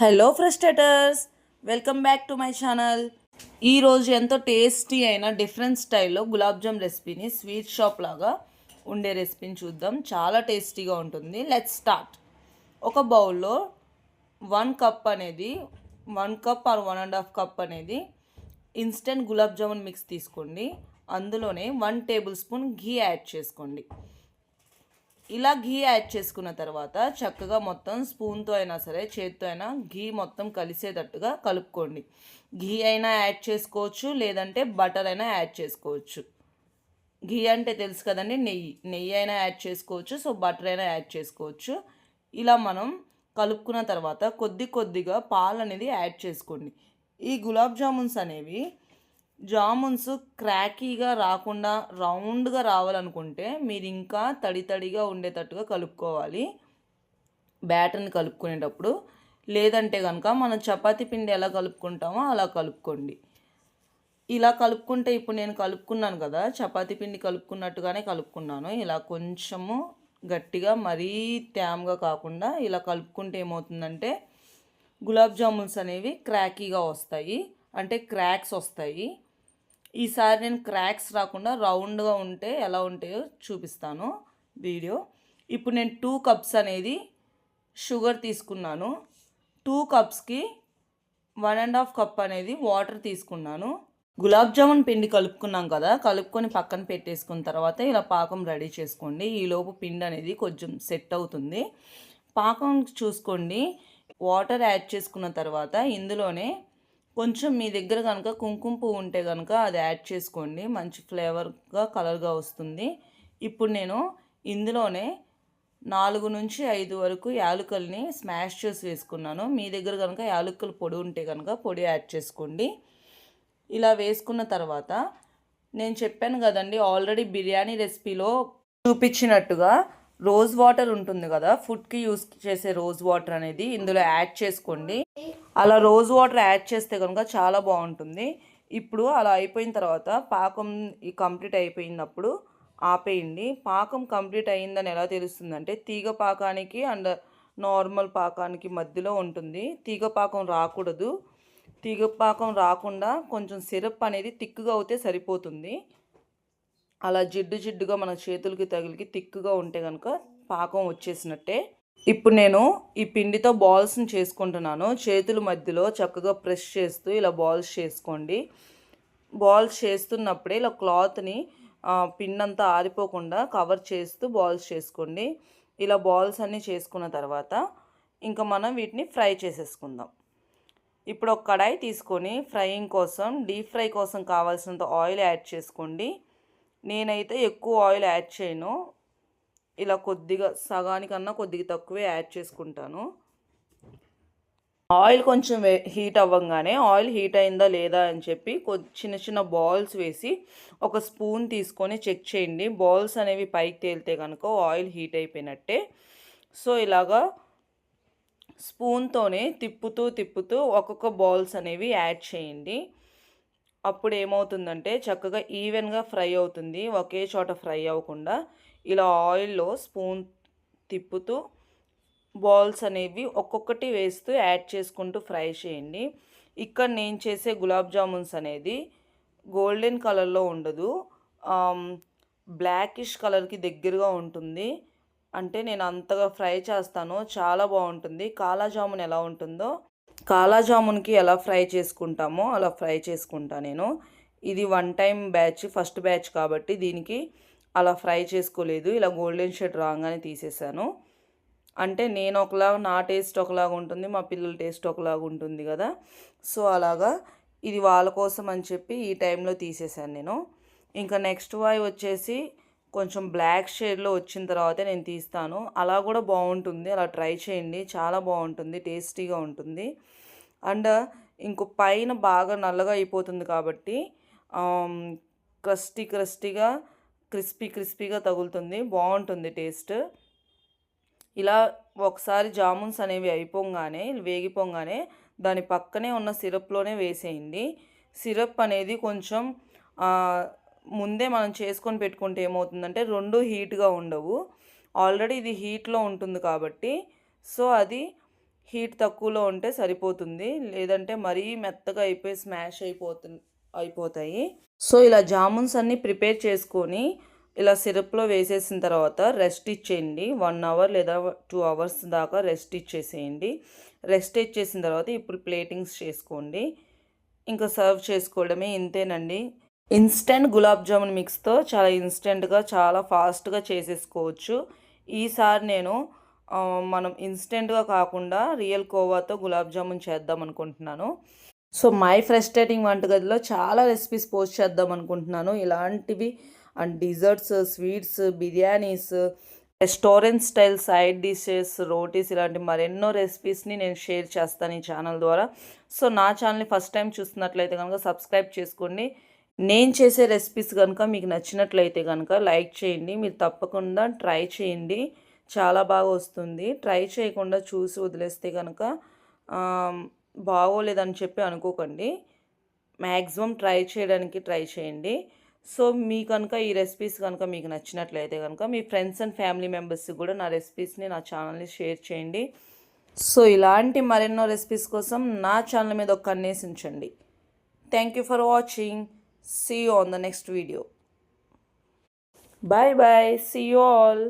Hello frustrators, welcome back to my channel. ఈరోజు ఎంతో tasty అయిన డిఫరెంట్ స్టైల్లో గులాబ్ జామ్ రెసిపీని స్వీట్ షాప్ లాగా ఉండే రెసిపీని చూద్దాం. చాలా టేస్టీగా ఉంటుంది. Let's start. ఒక బౌల్లో 1 కప్ అనేది 1 కప్ ఆర్ 1.5 కప్ అనేది ఇన్స్టెంట్ గులాబ్ జామున్ మిక్స్ తీసుకోండి. అందులోనే 1 టేబుల్ స్పూన్ ఘీ యాడ్ చేసుకోండి. ఇలా ఘీ యాడ్ చేసుకున్న తర్వాత చక్కగా మొత్తం స్పూన్తో అయినా సరే చేత్తో అయినా ఘీ మొత్తం కలిసేటట్టుగా కలుపుకోండి. ఘీ అయినా యాడ్ చేసుకోవచ్చు, లేదంటే బటర్ అయినా యాడ్ చేసుకోవచ్చు. ఘీ అంటే తెలుసు కదండి, నెయ్యి అయినా యాడ్ చేసుకోవచ్చు, సో బటర్ అయినా యాడ్ చేసుకోవచ్చు. ఇలా మనం కలుపుకున్న తర్వాత కొద్దిగా పాలు అనేది యాడ్ చేసుకోండి. ఈ గులాబ్ జామున్స్ అనేవి జామున్స్ క్రాకీగా రాకుండా రౌండ్గా రావాలనుకుంటే మీరు ఇంకా తడిగా ఉండేటట్టుగా కలుపుకోవాలి బ్యాటర్ని కలుపుకునేటప్పుడు. లేదంటే కనుక మనం చపాతీ పిండి ఎలా కలుపుకుంటామో అలా కలుపుకోండి. ఇలా కలుపుకుంటే ఇప్పుడు నేను కలుపుకున్నాను కదా, చపాతీ పిండి కలుపుకున్నట్టుగానే కలుపుకున్నాను. ఇలా కొంచెము గట్టిగా మరీ తేమగా కాకుండా ఇలా కలుపుకుంటే ఏమవుతుందంటే గులాబ్ జామున్స్ అనేవి క్రాకీగా వస్తాయి, అంటే క్రాక్స్ వస్తాయి. ఈసారి నేను క్రాక్స్ రాకుండా రౌండ్గా ఉంటే ఎలా ఉంటాయో చూపిస్తాను వీడియో. ఇప్పుడు నేను 2 కప్స్ అనేది షుగర్ తీసుకున్నాను. 2 కప్స్కి 1.5 కప్ అనేది వాటర్ తీసుకున్నాను. గులాబ్ జామున్ పిండి కలుపుకున్నాం కదా, కలుపుకొని పక్కన పెట్టేసుకున్న తర్వాత ఇలా పాకం రెడీ చేసుకోండి. ఈలోపు పిండి అనేది కొంచెం సెట్ అవుతుంది. పాకం చూసుకోండి. వాటర్ యాడ్ చేసుకున్న తర్వాత ఇందులోనే కొంచెం మీ దగ్గర కనుక కుంకుమ పువ్వు ఉంటే కనుక అది యాడ్ చేసుకోండి, మంచి ఫ్లేవర్గా కలర్గా వస్తుంది. ఇప్పుడు నేను ఇందులోనే 4 నుంచి 5 వరకు యాలకుల్ని స్మాష్ చేసి వేసుకున్నాను. మీ దగ్గర కనుక యాలకుల పొడి ఉంటే కనుక పొడి యాడ్ చేసుకోండి. ఇలా వేసుకున్న తర్వాత నేను చెప్పాను కదండి ఆల్రెడీ బిర్యానీ రెసిపీలో చూపించినట్టుగా రోజ్ వాటర్ ఉంటుంది కదా, ఫుడ్కి యూస్ చేసే రోజ్ వాటర్ అనేది ఇందులో యాడ్ చేసుకోండి. అలా రోజ్ వాటర్ యాడ్ చేస్తే కనుక చాలా బాగుంటుంది. ఇప్పుడు అలా అయిపోయిన తర్వాత పాకం కంప్లీట్ అయిపోయినప్పుడు ఆపేయండి. పాకం కంప్లీట్ అయిందని ఎలా తెలుస్తుందంటే తీగ పాకానికి అండ్ నార్మల్ పాకానికి మధ్యలో ఉంటుంది. తీగ పాకం రాకూడదు. తీగ పాకం రాకుండా కొంచెం సిరప్ అనేది తిక్కుగా అవుతే సరిపోతుంది. అలా జిడ్డుగా మన చేతులకి తగిలికి తిక్కుగా ఉంటే కనుక పాకం వచ్చేసినట్టే. ఇప్పుడు నేను ఈ పిండితో బాల్స్ని చేసుకుంటున్నాను. చేతుల మధ్యలో చక్కగా ప్రెస్ చేస్తూ ఇలా బాల్స్ చేసుకోండి. బాల్స్ చేస్తున్నప్పుడే ఇలా క్లాత్ని పిండి అంతా ఆరిపోకుండా కవర్ చేస్తూ బాల్స్ చేసుకోండి. ఇలా బాల్స్ అన్నీ చేసుకున్న తర్వాత ఇంకా మనం వీటిని ఫ్రై చేసేసుకుందాం. ఇప్పుడు ఒక కడాయి తీసుకొని డీప్ ఫ్రై కోసం కావాల్సినంత ఆయిల్ యాడ్ చేసుకోండి. నేనైతే ఎక్కువ ఆయిల్ యాడ్ చేయను, ఇలా కొద్దిగా సగానికన్నా కొద్దిగా తక్కువే యాడ్ చేసుకుంటాను. ఆయిల్ కొంచెం హీట్ అవ్వగానే ఆయిల్ హీట్ అయిందా లేదా అని చెప్పి చిన్న బాల్స్ వేసి ఒక స్పూన్ తీసుకొని చెక్ చేయండి. బాల్స్ అనేవి పైకి తేలితే కనుక ఆయిల్ హీట్ అయిపోయినట్టే. సో ఇలాగా స్పూన్తోనే తిప్పుతూ ఒక్కొక్క బాల్స్ అనేవి యాడ్ చేయండి. అప్పుడు ఏమవుతుందంటే చక్కగా ఈవెన్గా ఫ్రై అవుతుంది, ఒకే చోట ఫ్రై అవ్వకుండా. ఇలా ఆయిల్లో స్పూన్ తిప్పుతూ బాల్స్ అనేవి ఒక్కొక్కటి వేస్తూ యాడ్ చేసుకుంటూ ఫ్రై చేయండి. ఇక్కడ నేను చేసే గులాబ్ జామున్స్ అనేది గోల్డెన్ కలర్లో ఉండదు, బ్లాకిష్ కలర్కి దగ్గరగా ఉంటుంది. అంటే నేను అంతగా ఫ్రై చేస్తాను, చాలా బాగుంటుంది. కాలా జామున్ ఎలా ఉంటుందో, కాలా జామున్కి ఎలా ఫ్రై చేసుకుంటామో అలా ఫ్రై చేసుకుంటా నేను. ఇది 1 టైం బ్యాచ్, ఫస్ట్ బ్యాచ్ కాబట్టి దీనికి అలా ఫ్రై చేసుకోలేదు. ఇలా గోల్డెన్ షేడ్ రాగానే తీసేసాను. అంటే నేను ఒకలాగా, నా టేస్ట్ ఒకలాగా ఉంటుంది, మా పిల్లల టేస్ట్ ఒకలాగా ఉంటుంది కదా, సో అలాగా ఇది వాళ్ళ కోసం అని చెప్పి ఈ టైంలో తీసేసాను నేను. ఇంకా నెక్స్ట్ వాయి వచ్చేసి కొంచెం బ్లాక్ షేడ్లో వచ్చిన తర్వాతే నేను తీస్తాను. అలా కూడా బాగుంటుంది, అలా ట్రై చేయండి, చాలా బాగుంటుంది, టేస్టీగా ఉంటుంది. అండ్ ఇంకో పైన బాగా నల్లగా అయిపోతుంది కాబట్టి క్రిస్పీగా క్రిస్పీగా తగులుతుంది, బాగుంటుంది టేస్ట్. ఇలా ఒకసారి జామున్స్ అనేవి వేగిపోగానే దాని పక్కనే ఉన్న సిరప్లోనే వేసేయండి. సిరప్ అనేది కొంచెం ముందే మనం చేసుకొని పెట్టుకుంటే ఏమవుతుందంటే 2 హీట్గా ఉండవు. ఆల్రెడీ ఇది హీట్లో ఉంటుంది కాబట్టి సో అది హీట్ తక్కువలో ఉంటే సరిపోతుంది, లేదంటే మరీ మెత్తగా అయిపోయి స్మాష్ అయిపోతాయి. సో ఇలా జామున్స్ అన్నీ ప్రిపేర్ చేసుకొని ఇలా సిరప్లో వేసేసిన తర్వాత రెస్ట్ ఇచ్చేయండి. 1 అవర్ లేదా 2 అవర్స్ దాకా రెస్ట్ ఇచ్చేసేయండి. రెస్ట్ ఇచ్చేసిన తర్వాత ఇప్పుడు ప్లేటింగ్స్ చేసుకోండి. ఇంకా సర్వ్ చేసుకోవడమే, ఇంతేనండి. ఇన్స్టెంట్ గులాబ్ జామున్ మిక్స్తో చాలా ఇన్స్టెంట్గా చాలా ఫాస్ట్గా చేసేసుకోవచ్చు. ఈసారి నేను మనం ఇన్స్టెంట్గా కాకుండా రియల్ కోవాతో గులాబ్ జామున్ చేద్దాం అనుకుంటున్నాను. సో మై ఫ్రస్ట్రేటింగ్ వంటగదిలో చాలా రెసిపీస్ పోస్ట్ చేద్దాం అనుకుంటున్నాను. ఇలాంటివి and desserts, sweets, biryanis, restaurant style side dishes, rotis, ఇలాంటి మరెన్నో రెసిపీస్ని నేను షేర్ చేస్తాను ఈ ఛానల్ ద్వారా. సో నా ఛానల్ని ఫస్ట్ టైం చూస్తున్నట్లయితే కనుక సబ్స్క్రైబ్ చేసుకోండి. నేను చేసే రెసిపీస్ కనుక మీకు నచ్చినట్లయితే కనుక లైక్ చేయండి. మీరు తప్పకుండా ట్రై చేయండి, చాలా బాగా వస్తుంది. ట్రై చేయకుండా చూసి వదిలేస్తే కనుక బాగోలేదని చెప్పి అనుకోకండి. మ్యాక్సిమం ట్రై చేయడానికి ట్రై చేయండి. సో మీ కనుక ఈ రెసిపీస్ కనుక మీకు నచ్చినట్లయితే కనుక మీ ఫ్రెండ్స్ అండ్ ఫ్యామిలీ మెంబర్స్కి కూడా నా రెసిపీస్ని, నా ఛానల్ని షేర్ చేయండి. సో ఇలాంటి మరెన్నో రెసిపీస్ కోసం నా ఛానల్ మీద ఒక కన్నేసి ఉంచండి. Thank you for watching. See you on the next video. Bye bye. See you all.